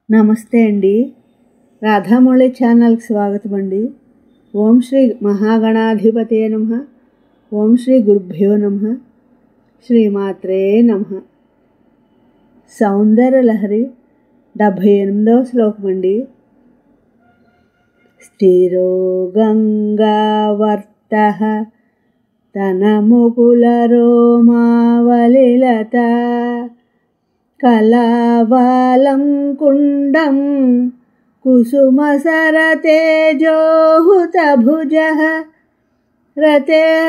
నమస్తే అండి. రాధామౌళి ఛానల్కి స్వాగతం అండి. ఓం శ్రీ మహాగణాధిపతయే నమః. ఓం శ్రీ గురుభ్యో నమః. శ్రీమాత్రే నమః. సౌందర్యలహరి 78వ శ్లోకం అండి. స్థిరో గంగావర్తః తనముకులరోమావలిలత కళావాలం కుండం కుసుమసరతేజోహుతభుజః రతేర్లీలాగారం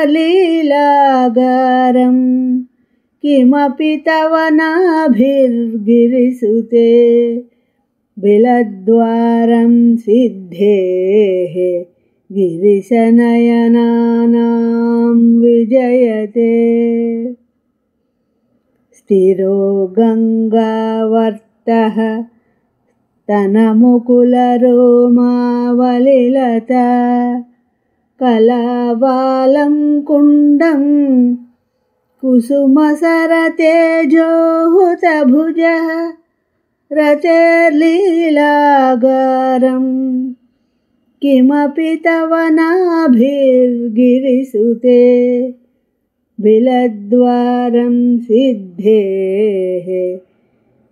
కిమపి తవ నాభిర్గిరిసుతే బిలద్వారం సిద్ధేః గిరిశనయనానాం విజయతే. స్థిరో గంగావర్తః తనముకులరోమావలిలత కళావాలం కుండం కుసుమసరతేజోహుతభుజః రతేర్లీలాగారం కిమపి తవ నాభిర్గిరిసుతే బిలద్వారం సిద్ధేః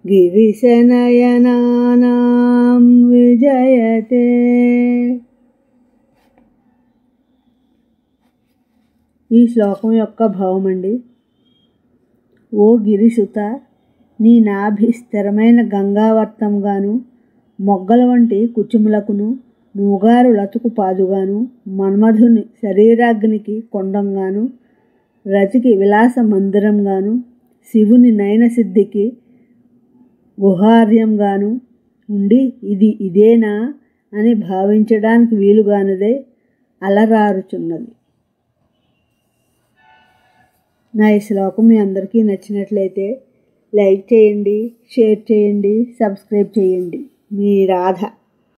గిరిశనయనానాం విజయతే. ఈ శ్లోకం యొక్క భావం అండి. ఓ గిరిసుత, నీ నాభి స్థిరమైన గంగావర్తంగాను, మొగ్గల వంటి కుచుములకును, నూగారు లతుకు పాదుగాను, మన్మధుని శరీరాగ్నికి కొండంగాను, రతికి విలాస మందిరంగాను, శివుని నయనసిద్ధికి గుహార్యంగాను ఉండి ఇది ఇదేనా అని భావించడానికి వీలుగానిదే అలరారుచున్నది. నా ఈ శ్లోకం మీ అందరికీ నచ్చినట్లయితే లైక్ చేయండి, షేర్ చేయండి, సబ్స్క్రైబ్ చేయండి. మీ రాధ.